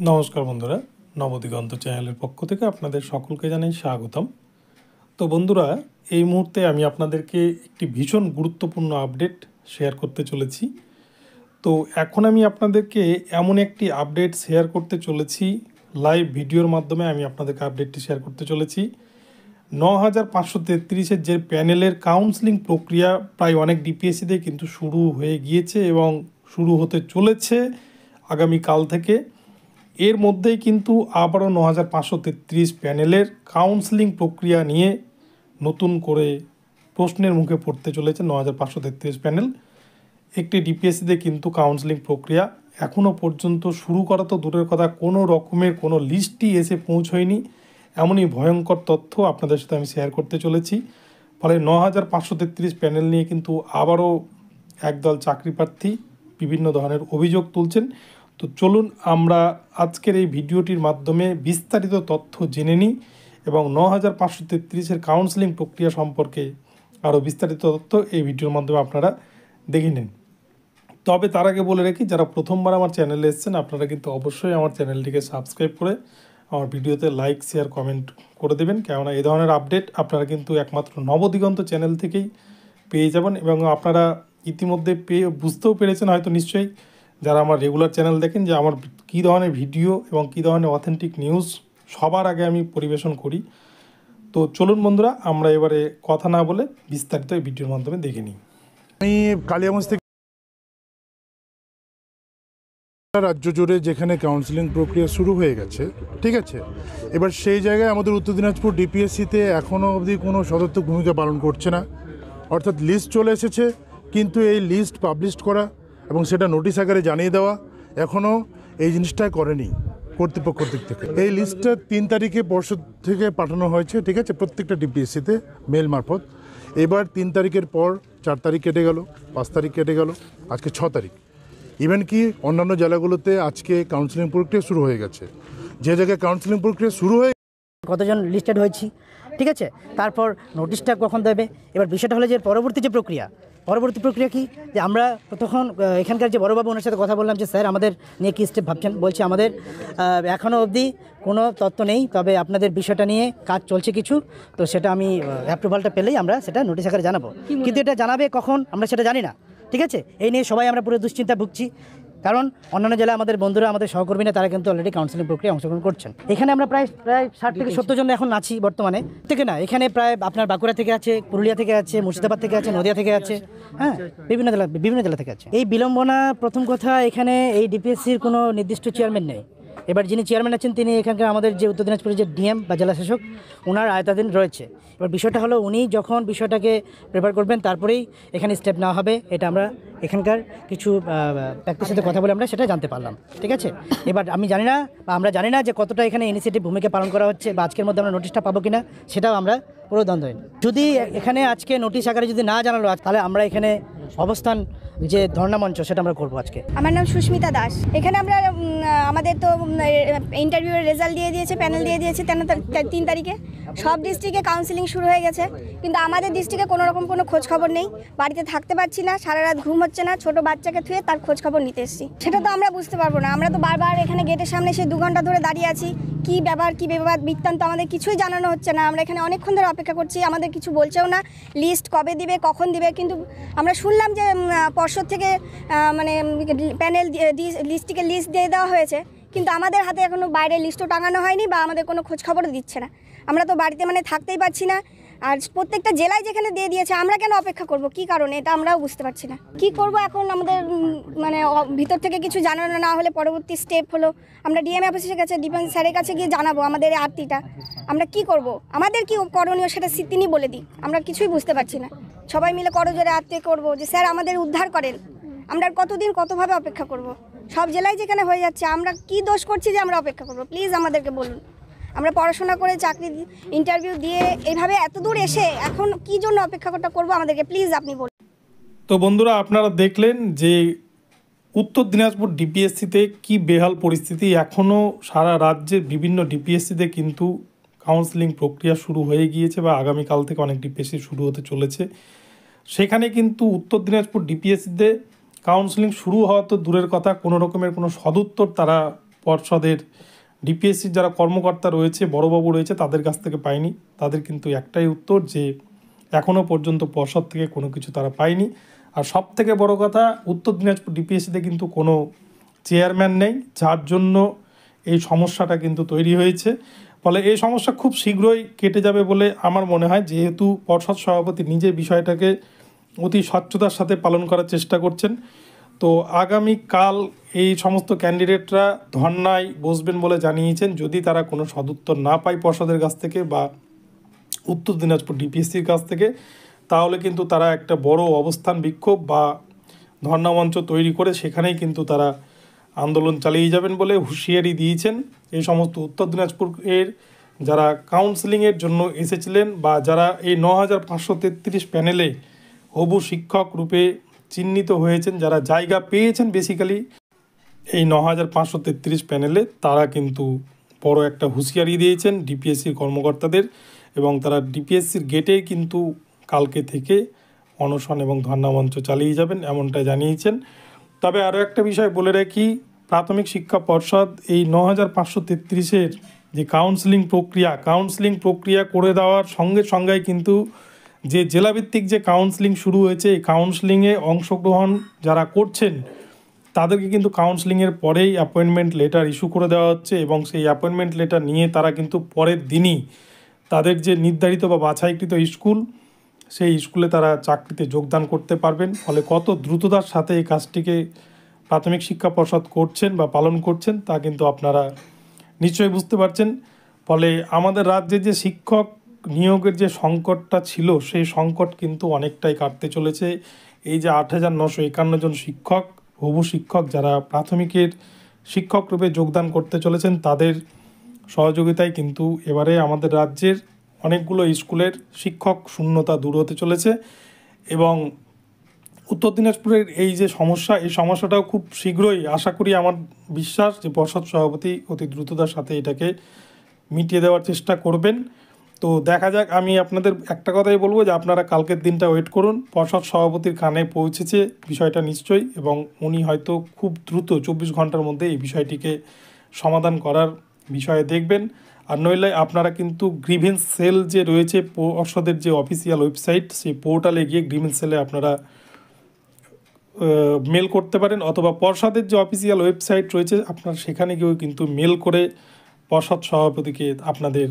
নমস্কার বন্ধুরা, নবদিগন্ত চ্যানেলের পক্ষ থেকে আপনাদের সকলকে জানাই স্বাগতম। তো বন্ধুরা, এই মুহূর্তে আমি আপনাদেরকে একটি ভীষণ গুরুত্বপূর্ণ আপডেট শেয়ার করতে চলেছি। তো এখন আমি আপনাদেরকে এমন একটি আপডেট শেয়ার করতে চলেছি, লাইভ ভিডিওর মাধ্যমে আমি আপনাদেরকে আপডেটটি শেয়ার করতে চলেছি। 9533-এর যে প্যানেলের কাউন্সেলিং প্রক্রিয়া প্রায় অনেক ডিপিএসসিতে কিন্তু শুরু হয়ে গিয়েছে এবং শুরু হতে চলেছে আগামীকাল থেকে। এর মধ্যেই কিন্তু আবারও 9533 প্যানেলের কাউন্সেলিং প্রক্রিয়া নিয়ে নতুন করে প্রশ্নের মুখে পড়তে চলেছে 9533 প্যানেল। একটি ডিপিএসসিতে কিন্তু কাউন্সেলিং প্রক্রিয়া এখনও পর্যন্ত শুরু করা তো দূরের কথা, কোনো রকমের কোনো লিস্টই এসে পৌঁছয়নি। এমনই ভয়ঙ্কর তথ্য আপনাদের সাথে আমি শেয়ার করতে চলেছি। ফলে 9533 প্যানেল নিয়ে কিন্তু আবারও একদল চাকরি প্রার্থী বিভিন্ন ধরনের অভিযোগ তুলছেন। তো চলুন আমরা আজকের এই ভিডিওটির মাধ্যমে বিস্তারিত তথ্য জেনে নিই এবং 9533-এর কাউন্সেলিং প্রক্রিয়া সম্পর্কে আরও বিস্তারিত তথ্য এই ভিডিওর মাধ্যমে আপনারা দেখে নিন। তবে তার আগে বলে রাখি, যারা প্রথমবার আমার চ্যানেলে এসেছেন আপনারা কিন্তু অবশ্যই আমার চ্যানেলটিকে সাবস্ক্রাইব করে আমার ভিডিওতে লাইক, শেয়ার, কমেন্ট করে দেবেন, কেননা এই ধরনের আপডেট আপনারা কিন্তু একমাত্র নবদিগন্ত চ্যানেল থেকেই পেয়ে যাবেন। এবং আপনারা ইতিমধ্যে বুঝতেও পেরেছেন হয়তো নিশ্চয়ই, যারা আমার রেগুলার চ্যানেল দেখেন, যে আমার কী ধরনের ভিডিও এবং কী ধরনের অথেন্টিক নিউজ সবার আগে আমি পরিবেশন করি। তো চলুন বন্ধুরা, আমরা এবারে কথা না বলে বিস্তারিত এই ভিডিওর মাধ্যমে দেখে নিই। আমি কালিয়াগঞ্জ থেকে রাজ্য জুড়ে যেখানে কাউন্সেলিং প্রক্রিয়া শুরু হয়ে গেছে, ঠিক আছে, এবার সেই জায়গায় আমাদের উত্তর দিনাজপুর ডিপিএসসিতে এখনও অবধি কোনো সদর্থক ভূমিকা পালন করছে না। অর্থাৎ লিস্ট চলে এসেছে, কিন্তু এই লিস্ট পাবলিশ করা এবং সেটা নোটিশ আকারে জানিয়ে দেওয়া এখনও এই জিনিসটা করেনি কর্তৃপক্ষ দিক থেকে। এই লিস্টটা 3 তারিখে পর্ষদ থেকে পাঠানো হয়েছে, ঠিক আছে, প্রত্যেকটা ডিপিএসসিতে মেল মারফত। এবার 3 তারিখের পর 4 তারিখ কেটে গেল, 5 তারিখ কেটে গেল, আজকে 6 তারিখ। ইভেন কি অন্যান্য জেলাগুলোতে আজকে কাউন্সেলিং প্রক্রিয়া শুরু হয়ে গেছে। যে জায়গায় কাউন্সেলিং প্রক্রিয়া শুরু হয়ে কতজন লিস্টেড হয়েছি, ঠিক আছে, তারপর নোটিশটা কখন দেবে। এবার বিষয়টা হলো যে পরবর্তী প্রক্রিয়া কি, যে আমরা তখন এখানকার যে বড়বাবু ওনার সাথে কথা বললাম যে স্যার আমাদের নিয়ে কী স্টেপ ভাবছেন। বলছে আমাদের এখনও অবধি কোনো তথ্য নেই, তবে আপনাদের বিষয়টা নিয়ে কাজ চলছে কিছু, তো সেটা আমি অ্যাপ্রুভালটা পেলেই আমরা সেটা নোটিশ আকারে জানাবো, কিন্তু এটা জানাবে কখন আমরা সেটা জানি না, ঠিক আছে। এই নিয়ে সবাই আমরা পুরো দুশ্চিন্তা ভুগছি, কারণ অন্যান্য জেলায় আমাদের বন্ধুরা, আমাদের সহকর্মীরা, তারা কিন্তু অলরেডি কাউন্সেলিং প্রক্রিয়া অংশগ্রহণ করছেন। এখানে আমরা প্রায় 60 থেকে 70 জন এখন আছি বর্তমানে, থেকে না, এখানে প্রায় আপনার বাঁকুড়া থেকে আছে, পুরুলিয়া থেকে আছে, মুর্শিদাবাদ থেকে আছে, নদিয়া থেকে আছে, হ্যাঁ, বিভিন্ন জেলা থেকে আছে। এই বিলম্বনা, প্রথম কথা, এখানে এই ডিপিএসসির কোনো নির্দিষ্ট চেয়ারম্যান নেই। এবার যিনি চেয়ারম্যান আছেন তিনি এখানকার আমাদের যে উত্তর দিনাজপুরের যে ডিএম বা জেলা শাসক, ওনার আয়ত্তাধীন রয়েছে। এবার বিষয়টা হলো উনি যখন বিষয়টাকে প্রেফার করবেন তারপরেই এখানে স্টেপ নেওয়া হবে। এটা আমরা এখানকার কিছু ব্যক্তির সাথে কথা বলে আমরা সেটা জানতে পারলাম, ঠিক আছে। এবার আমি জানি না, বা আমরা জানি না যে কতটা এখানে ইনিশিয়েটিভ ভূমিকা পালন করা হচ্ছে, বা আজকের মধ্যে আমরা নোটিশটা পাবো কিনা সেটাও আমরা পুরো দ্বন্দ্বহীন। যদি এখানে আজকে নোটিশ আকারে যদি না জানালো, তাহলে আমরা এখানে অবস্থান যে ধর্ণা মঞ্চ সেটা আমরা করবো আজকে। আমার নাম সুস্মিতা দাস। এখানে আমরা আমাদের তো ইন্টারভিউয়ের রেজাল্ট দিয়ে দিয়েছে, প্যানেল দিয়ে দিয়েছে 3 তারিখে। সব ডিস্ট্রিক্টে কাউন্সেলিং শুরু হয়ে গেছে, কিন্তু আমাদের ডিস্ট্রিক্টে কোনো রকম কোনো খোঁজ খবর নেই। বাড়িতে থাকতে পারছি না, সারা রাত ঘুম হচ্ছে না, ছোট বাচ্চাকে থুয়ে তার খোঁজ খবর নিতে এসেছি। সেটা তো আমরা বুঝতে পারবো না। আমরা তো বারবার এখানে গেটের সামনে সেই 2 ঘন্টা ধরে দাঁড়িয়ে আছি। কী ব্যাপার বৃত্তান্ত আমাদের কিছুই জানানো হচ্ছে না। আমরা এখানে অনেকক্ষণ ধরে অপেক্ষা করছি, আমাদের কিছু বলছেও না। লিস্ট কবে দিবে, কখন দিবে, কিন্তু আমরা শুনলাম যে পর্ষদ থেকে মানে প্যানেল লিস্টটিকে লিস্ট দিয়ে দেওয়া হয়েছে, কিন্তু আমাদের হাতে এখনও বাইরে লিস্টও টাঙানো হয়নি, বা আমাদের কোনো খোঁজ খবরও দিচ্ছে না। আমরা তো বাড়িতে থাকতেই পারছি না। আর প্রত্যেকটা জেলায় যেখানে দিয়ে দিয়েছে, আমরা কেন অপেক্ষা করব, কি কারণে, এটা আমরাও বুঝতে পারছি না। কি করব এখন, আমাদের ভিতর থেকে কিছু জানানো না হলে পরবর্তী স্টেপ হলো আমরা ডিএম অফিসের কাছে, ডিফেন্স স্যারের কাছে গিয়ে জানাবো আমাদের আরতিটা। আমরা কি করব, আমাদের কি করণীয় সেটা তিনি বলে দিই, আমরা কিছুই বুঝতে পারছি না। সবাই মিলে করজোরে আরতি করব যে স্যার আমাদের উদ্ধার করেন। আমরা কতদিন কতভাবে অপেক্ষা করব? সব জেলায় যেখানে হয়ে যাচ্ছে, আমরা কি দোষ করছি যে আমরা অপেক্ষা করব? প্লিজ আমাদেরকে বলুন। আমরা পড়াশোনা করে চাকরি ইন্টারভিউ দিয়ে এইভাবে এত দূর এসে এখন কি জন্য অপেক্ষাটা করব, আমাদেরকে প্লিজ আপনি বলুন। তো বন্ধুরা, আপনারা দেখলেন যে উত্তর দিনাজপুর ডিপিএসসিতে কি বেহাল পরিস্থিতি। এখনও সারা রাজ্যের বিভিন্ন ডিপিএসসিতে কিন্তু কাউন্সেলিং প্রক্রিয়া শুরু হয়ে গিয়েছে, বা আগামীকাল থেকে অনেক ডিপিএসসি শুরু হতে চলেছে। সেখানে কিন্তু উত্তর দিনাজপুর ডিপিএসসিতে কাউন্সেলিং শুরু হওয়া তো দূরের কথা, কোনো রকমের কোনো সদুত্তর তারা পর্ষদের ডিপিএসসির যারা কর্মকর্তা রয়েছে, বড়বাবু রয়েছে, তাদের কাছ থেকে পাইনি। তাদের কিন্তু একটাই উত্তর যে এখনও পর্যন্ত পর্ষদ থেকে কোনো কিছু তারা পায়নি। আর সব থেকে বড় কথা, উত্তর দিনাজপুর ডিপিএসসিতে কিন্তু কোনো চেয়ারম্যান নেই, যার জন্য এই সমস্যাটা কিন্তু তৈরি হয়েছে। ফলে এই সমস্যা খুব শীঘ্রই কেটে যাবে বলে আমার মনে হয়, যেহেতু পর্ষদ সভাপতি নিজে বিষয়টাকে অতি স্বচ্ছতার সাথে পালন করার চেষ্টা করছেন। তো আগামীকাল এই সমস্ত ক্যান্ডিডেটরা ধর্নায় বসবেন বলে জানিয়েছেন। যদি তারা কোনো সদুত্তর না পায় পর্ষদের কাছ থেকে বা উত্তর দিনাজপুর ডিপিএসসির কাছ থেকে, তাহলে কিন্তু তারা একটা বড় অবস্থান বিক্ষোভ বা ধর্না মঞ্চ তৈরি করে সেখানেই কিন্তু তারা আন্দোলন চালিয়ে যাবেন বলে হুঁশিয়ারি দিয়েছেন এই সমস্ত উত্তর দিনাজপুরের যারা কাউন্সেলিংয়ের জন্য এসেছিলেন বা যারা এই ৯,৫৩৩ প্যানেলে হবু শিক্ষক রূপে চিহ্নিত হয়েছেন, যারা জায়গা পেয়েছেন বেসিক্যালি এই ৯,৫৩৩ প্যানেলে, তারা কিন্তু বড় একটা হুঁশিয়ারি দিয়েছেন ডিপিএসসির কর্মকর্তাদের এবং তারা ডিপিএসসির গেটেই কিন্তু কালকে থেকে অনশন এবং ধর্না মঞ্চ চালিয়ে যাবেন এমনটা জানিয়েছেন। তবে আরও একটা বিষয় বলে রাখি, প্রাথমিক শিক্ষা পর্ষদ এই ৯,৫৩৩-এর যে কাউন্সেলিং প্রক্রিয়া করে দেওয়ার সঙ্গে সঙ্গে কিন্তু যে জেলাভিত্তিক যে কাউন্সেলিং শুরু হয়েছে, এই কাউন্সেলিংয়ে অংশগ্রহণ যারা করছেন তাদেরকে কিন্তু কাউন্সেলিংয়ের পরেই অ্যাপয়েন্টমেন্ট লেটার ইস্যু করে দেওয়া হচ্ছে এবং সেই অ্যাপয়েন্টমেন্ট লেটার নিয়ে তারা কিন্তু পরের দিনই তাদের যে নির্ধারিত বা বাছাইকৃত স্কুল, সেই স্কুলে তারা চাকরিতে যোগদান করতে পারবেন। ফলে কত দ্রুততার সাথে এই কাজটিকে প্রাথমিক শিক্ষা পর্ষদ করছেন বা পালন করছেন তা কিন্তু আপনারা নিশ্চয়ই বুঝতে পারছেন। ফলে আমাদের রাজ্যে যে শিক্ষক নিয়োগের যে সংকটটা ছিল, সেই সংকট কিন্তু অনেকটাই কাটতে চলেছে। এই যে ৮,৯৫১ জন শিক্ষক, হবু শিক্ষক যারা প্রাথমিকের শিক্ষক রূপে যোগদান করতে চলেছেন, তাদের সহযোগিতায় কিন্তু এবারে আমাদের রাজ্যের অনেকগুলো স্কুলের শিক্ষক শূন্যতা দূর হতে চলেছে এবং উত্তর দিনাজপুরের এই যে সমস্যা, এই সমস্যাটাও খুব শীঘ্রই, আশা করি, আমার বিশ্বাস যে পর্ষদ সভাপতি অতি দ্রুততার সাথে এটাকে মিটিয়ে দেওয়ার চেষ্টা করবেন। তো দেখা যাক। আমি আপনাদের একটা কথাই বলবো যে আপনারা কালকের দিনটা ওয়েট করুন। পর্ষদ সভাপতির কানে পৌঁছেছে বিষয়টা নিশ্চয়ই, এবং উনি হয়তো খুব দ্রুত ২৪ ঘন্টার মধ্যে এই বিষয়টিকে সমাধান করার বিষয়ে দেখবেন। আর নইলে আপনারা কিন্তু গ্রিভেন্স সেল যে রয়েছে পর্ষদের যে অফিসিয়াল ওয়েবসাইট, সেই পোর্টালে গিয়ে গ্রিভেন্স সেলে আপনারা মেল করতে পারেন, অথবা পর্ষদের যে অফিসিয়াল ওয়েবসাইট রয়েছে আপনার সেখানে গিয়েও কিন্তু মেল করে পর্ষদ সভাপতিকে আপনাদের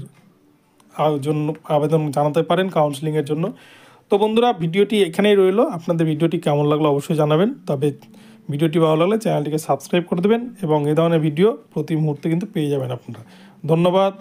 জন্য আবেদন জানাতে পারেন কাউন্সেলিংয়ের জন্য। তো বন্ধুরা, ভিডিওটি এখানেই রইল। আপনাদের ভিডিওটি কেমন লাগলো অবশ্যই জানাবেন। তবে ভিডিওটি ভালো লাগলে চ্যানেলটিকে সাবস্ক্রাইব করে দেবেন এবং এই ধরনের ভিডিও প্রতি মুহূর্তে কিন্তু পেয়ে যাবেন আপনারা। ধন্যবাদ।